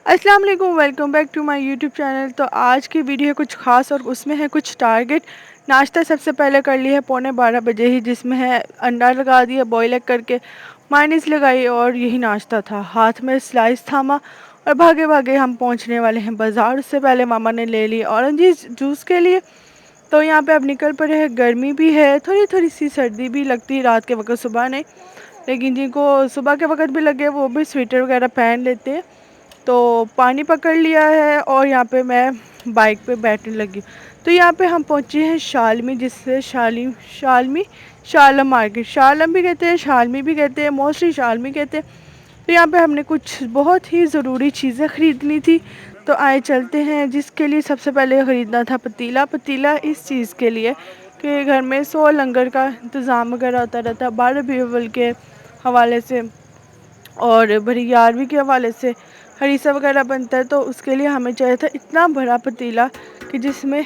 अस्सलाम वालेकुम, welcome back to my YouTube channel. तो आज की वीडियो है कुछ ख़ास और उसमें है कुछ टारगेट। नाश्ता सबसे पहले कर लिया है 11:15 बजे ही, जिसमें है अंडा लगा दिया बॉयल करके, मायनीस लगाई और यही नाश्ता था। हाथ में स्लाइस थामा और भागे भागे हम पहुंचने वाले हैं बाज़ार। उससे पहले मामा ने ले ली ऑरेंज जूस के लिए। तो यहाँ पे अब निकल पड़े हैं। गर्मी भी है, थोड़ी थोड़ी सी सर्दी भी लगती है रात के वक्त, सुबह नहीं, लेकिन जिनको सुबह के वक्त भी लगे वो भी स्वेटर वगैरह पहन लेते हैं। तो पानी पकड़ लिया है और यहाँ पे मैं बाइक पे बैठने लगी। तो यहाँ पे हम पहुँचे हैं शालमी, जिससे शालमी शालम मार्केट, शालम भी कहते हैं, शालमी भी कहते हैं, मोस्टली शालमी कहते हैं। तो यहाँ पे हमने कुछ बहुत ही ज़रूरी चीज़ें ख़रीदनी थी। तो आए चलते हैं। जिसके लिए सबसे पहले ख़रीदना था पतीला। पतीला इस चीज़ के लिए कि घर में 100 लंगर का इंतज़ाम वगैरह होता रहता है, 12 बीरबल के हवाले से और बड़ी 11वीं के हवाले से हरीसा वगैरह बनता है। तो उसके लिए हमें चाहिए था इतना बड़ा पतीला कि जिसमें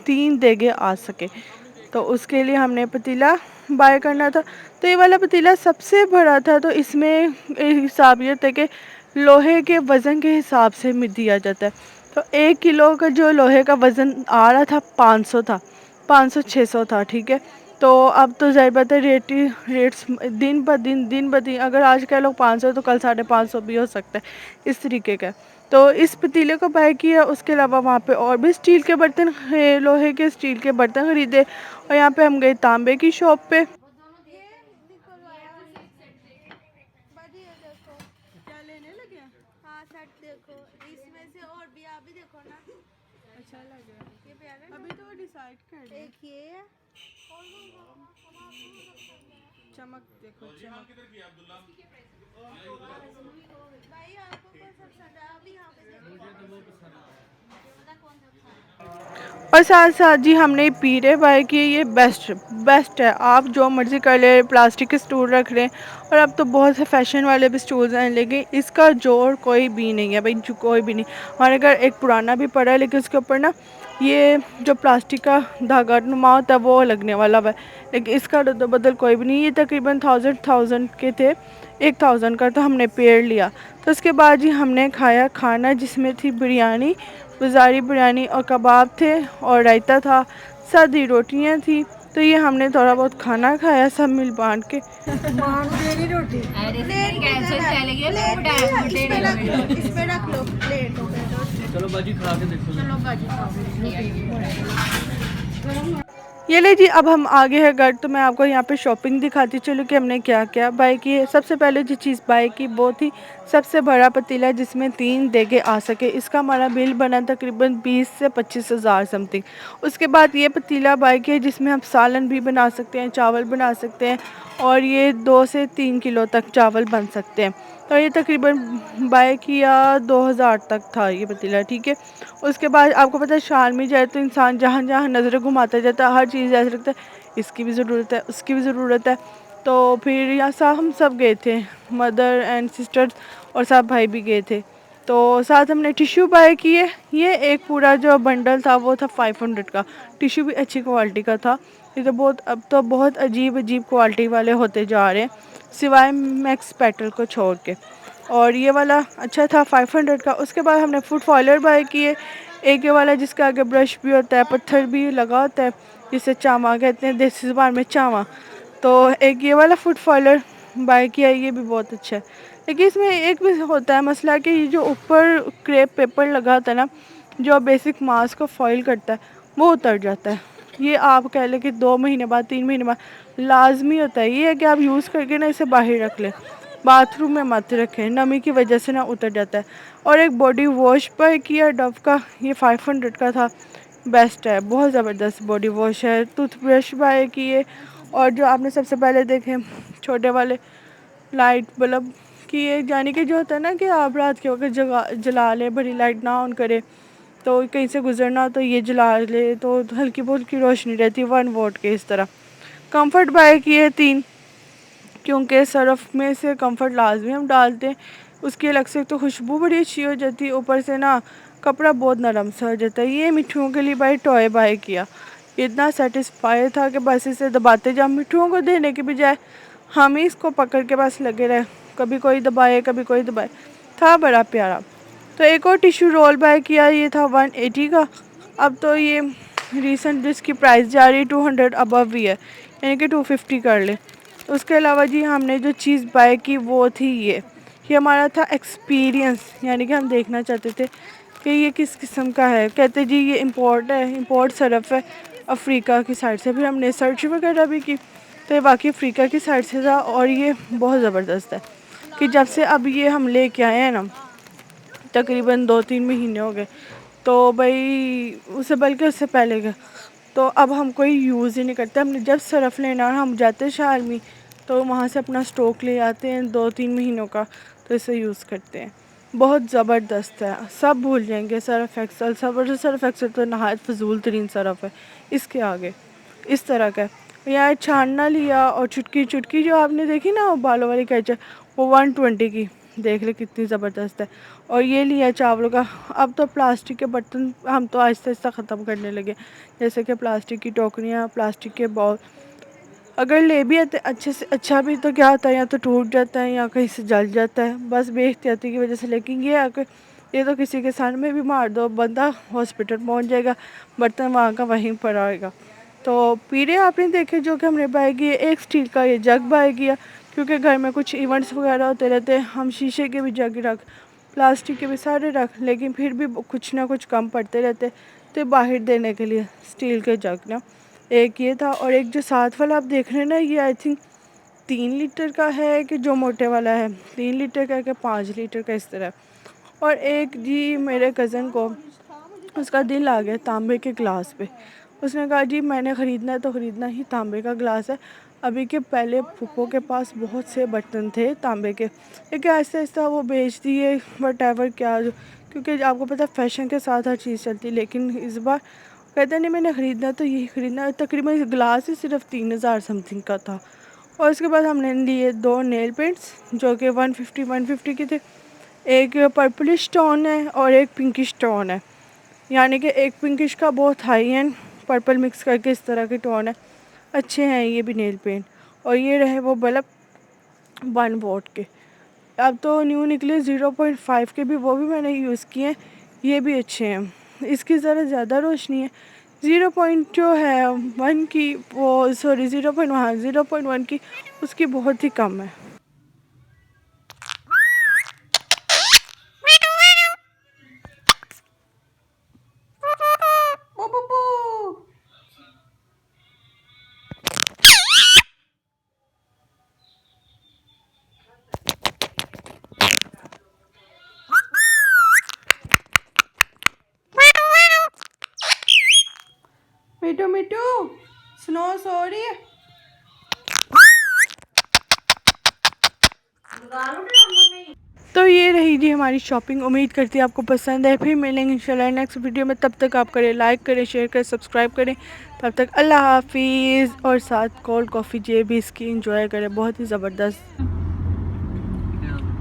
3 देगे आ सके। तो उसके लिए हमने पतीला बाय करना था। तो ये वाला पतीला सबसे बड़ा था। तो इसमें एक हिसाब ये था कि लोहे के वज़न के हिसाब से दिया जाता है। तो 1 किलो का जो लोहे का वज़न आ रहा था 500 था, 500-600 था, ठीक है। तो अब तो ज़ाहिर बात है रेट्स दिन ब दिन अगर आज कह लो 500 तो कल 550 भी हो सकता है, इस तरीके का। तो इस पतीले को बाय किया। उसके अलावा वहाँ पे और भी स्टील के बर्तन, लोहे के स्टील के बर्तन ख़रीदे। और यहाँ पे हम गए तांबे की शॉप पे। क्या लेने लगे? हाँ सेट देखो, इसमें से और भी आप भी देखो ना। अच्छा लगे, ये प्यारा अभी तो डिसाइड कर ले। एक ये है। चमक देखो, चमक। भाई आपको कौन सा पसंद है? अभी यहाँ पे देखो। मुझे तो वो पसंद है। कौन सा पसंद है? और साथ साथ जी हमने पीरे बाय किए। ये बेस्ट है। आप जो मर्ज़ी कर ले, प्लास्टिक के स्टूल रख लें। और अब तो बहुत से फैशन वाले भी स्टूल्स हैं, लेकिन इसका जोड़ कोई भी नहीं है भाई, जो कोई भी नहीं। हमारे घर एक पुराना भी पड़ा है, लेकिन उसके ऊपर ना ये जो प्लास्टिक का धागा नुमा होता है वो लगने वाला है, लेकिन इसका रद्द बदल कोई भी नहीं। ये तकरीबन थाउजेंड के थे, 1000 का तो हमने पेड़ लिया। तो उसके बाद जी हमने खाया खाना, जिसमें थी बिरयानी, बाज़ारी बिरयानी और कबाब थे और रायता था, सादी रोटियां थी। तो ये हमने थोड़ा बहुत खाना खाया सब मिल बांट के। रोटी इस पे रख लो प्लेट। चलो बाजी खा के देखो। चलो बाजी खा। ये ले जी, अब हम आगे है घर। तो मैं आपको यहाँ पे शॉपिंग दिखाती चलूँ कि हमने क्या क्या बाय की है। सबसे पहले जो चीज़ बाय की वो थी सबसे बड़ा पतीला, जिसमें 3 देगे आ सके। इसका हमारा बिल बना तकरीबन 20 से 25 हज़ार समथिंग। उसके बाद ये पतीला बाय किया, जिसमें हम सालन भी बना सकते हैं, चावल बना सकते हैं, और ये 2 से 3 किलो तक चावल बन सकते हैं। तो ये तकरीबन बाय किया 2000 तक था ये पतीला, ठीक है। उसके बाद आपको पता है शाल में जाए तो इंसान जहाँ जहाँ नज़रें घुमाता जाता है, हर चीज़ ऐसा लगता है इसकी भी ज़रूरत है, उसकी भी ज़रूरत है। तो फिर यहाँ सा हम सब गए थे, मदर एंड सिस्टर्स, और सब भाई भी गए थे। तो साथ हमने टिश्यू बाय किए। ये एक पूरा जो बंडल था वो था 500 का। टिश्यू भी अच्छी क्वालिटी का था। ये तो बहुत, अब तो बहुत अजीब अजीब क्वालिटी वाले होते जा रहे हैं, सिवाय मैक्स पेटल को छोड़ के। और ये वाला अच्छा था 500 का। उसके बाद हमने फुट फॉयलर बाय किए। एक ये वाला जिसका आगे ब्रश भी होता है, पत्थर भी लगा होता है, जिसे चावा कहते हैं देसी ज़ुबान में, चावा। तो एक ये वाला फुट फॉयलर बाय किया, ये भी बहुत अच्छा है। लेकिन इसमें एक भी होता है मसला कि ये जो ऊपर क्रेप पेपर लगा होता है ना, जो बेसिक मास्क को फॉइल करता है, वो उतर जाता है। ये आप कह लें कि 2 महीने बाद, 3 महीने बाद लाजमी होता है। ये है कि आप यूज़ करके ना इसे बाहर रख लें, बाथरूम में मत रखें, नमी की वजह से ना उतर जाता है। और एक बॉडी वॉश बाय किया डव का, ये 500 का था, बेस्ट है, बहुत ज़बरदस्त बॉडी वॉश है। टूथब्रश बाय किए। और जो आपने सबसे पहले देखे छोटे वाले लाइट बल्ब किए, यानी कि जो होता है ना कि आप रात के वक्त जला ले, बड़ी लाइट ना ऑन करे, तो कहीं से गुजरना तो ये जला ले तो हल्की बहुत की रोशनी रहती है, 1 वोट के इस तरह। कंफर्ट बाय किए 3, क्योंकि सर्फ़ में से कंफर्ट लाजमी हम डालते हैं, उसकी अलग से तो खुशबू बड़ी अच्छी हो जाती है, ऊपर से ना कपड़ा बहुत नरम सा हो जाता है। ये मिट्ठुओं के लिए बाय टॉय बाय किया। इतना सेटिस्फाई था कि बस इसे दबाते जाओ, मिट्ठुओं को देने के बजाय हम ही इसको पकड़ के बस लगे रहे, कभी कोई दबाए कभी कोई दबाए, था बड़ा प्यारा। तो एक और टिश्यू रोल बाय किया, ये था 180 का। अब तो ये रिसेंट जिसकी प्राइस जा रही है 200 अबव भी है, यानी कि 250 कर ले। उसके अलावा जी हमने जो चीज़ बाय की वो थी ये हमारा था एक्सपीरियंस, यानी कि हम देखना चाहते थे कि ये किस किस्म का है। कहते जी ये इम्पोर्ट है, इम्पोर्ट सरफ है अफ्रीका की साइड से। फिर हमने सर्च वगैरह भी की तो ये बाकी अफ्रीका की साइड से था, और ये बहुत ज़बरदस्त है कि जब से अब ये हम लेके आए हैं ना, तकरीबन 2-3 महीने हो गए, तो भाई उससे बल्कि उससे पहले का, तो अब हम कोई यूज़ ही नहीं करते। हमने जब सरफ़ लेना और हम जाते हैं शालमी, तो वहाँ से अपना स्टॉक ले आते हैं 2-3 महीनों का, तो इसे यूज़ करते हैं। बहुत ज़बरदस्त है, सब भूल जाएंगे सरफ़ एक्सेल सब। और सरफ़ एक्सेल तो नहायत फ़जूल तरीन सरफ़ है इसके आगे, इस तरह का है। यहाँ छानना लिया और चुटकी चुटकी जो आपने देखी ना वो बालों वाली कैचर, वो 120 की, देख ले कितनी ज़बरदस्त है। और ये लिया चावलों का। अब तो प्लास्टिक के बर्तन हम तो आहिस्ता आहिस्ता ख़त्म करने लगे, जैसे कि प्लास्टिक की टोकरियाँ, प्लास्टिक के बाउल। अगर ले भी आते अच्छे से अच्छा भी तो क्या होता है, या तो टूट जाता है या कहीं से जल जाता है, बस बेइख्तियाती की वजह से। लेकिन ये अगर ये तो किसी के सामने में भी मार दो, बंदा हॉस्पिटल पहुंच जाएगा, बर्तन वहाँ का वहीं पर आएगा। तो पीढ़े आपने देखे जो कि हमने बाय किए। एक स्टील का ये जग बाय किया, क्योंकि घर में कुछ इवेंट्स वगैरह होते रहते हैं, हम शीशे के भी जग रख, प्लास्टिक के भी सारे रख, लेकिन फिर भी कुछ ना कुछ कम पड़ते रहते, तो बाहर देने के लिए स्टील के जग ना एक ये था। और एक जो साथ वाला आप देख रहे हैं ना, ये आई थिंक 3 लीटर का है कि जो मोटे वाला है 3 लीटर का कि 5 लीटर का, इस तरह। और एक जी मेरे कज़न को उसका दिल आ गया तांबे के गिलास पे। उसने कहा जी मैंने ख़रीदना है तो ख़रीदना ही तांबे का गिलास है। अभी के पहले फूफो के पास बहुत से बर्तन थे तांबे के, लेकिन आहिस्ता आहिस्ता वो बेच दिए, वट एवर क्या, क्योंकि आपको पता है फैशन के साथ हर चीज़ चलती। लेकिन इस बार कहता नहीं मैंने ख़रीदना तो यही ख़रीदना है। तकरीबन इस गिलास ही सिर्फ 3000 समथिंग का था। और उसके बाद हमने लिए 2 नेल पेंट्स जो कि 150 के थे। एक पर्पलिश टोन है और एक पिंकिश टोन है, यानी कि एक पिंकिश का बहुत हाई एंड पर्पल मिक्स करके इस तरह के टोन है। अच्छे हैं ये भी नेल पेंट। और ये रहे वो बल्ब 1 वॉट के। अब तो न्यू निकले 0.5 के भी, वो भी मैंने यूज़ किए हैं, ये भी अच्छे हैं। इसकी ज़रा ज़्यादा रोशनी है, 0. जो है 1 की वो सॉरी 0.1 की, उसकी बहुत ही कम है। मिठू मिठू स्नो सो रही है। तो ये रही जी हमारी शॉपिंग। उम्मीद करती है आपको पसंद है। फिर मिलेंगे इंशाल्लाह नेक्स्ट वीडियो में। तब तक आप करें लाइक करें, शेयर करें, सब्सक्राइब करें। तब तक अल्लाह हाफिज़। और साथ कोल्ड कॉफ़ी जे भी इसकी इंजॉय करें, बहुत ही ज़बरदस्त।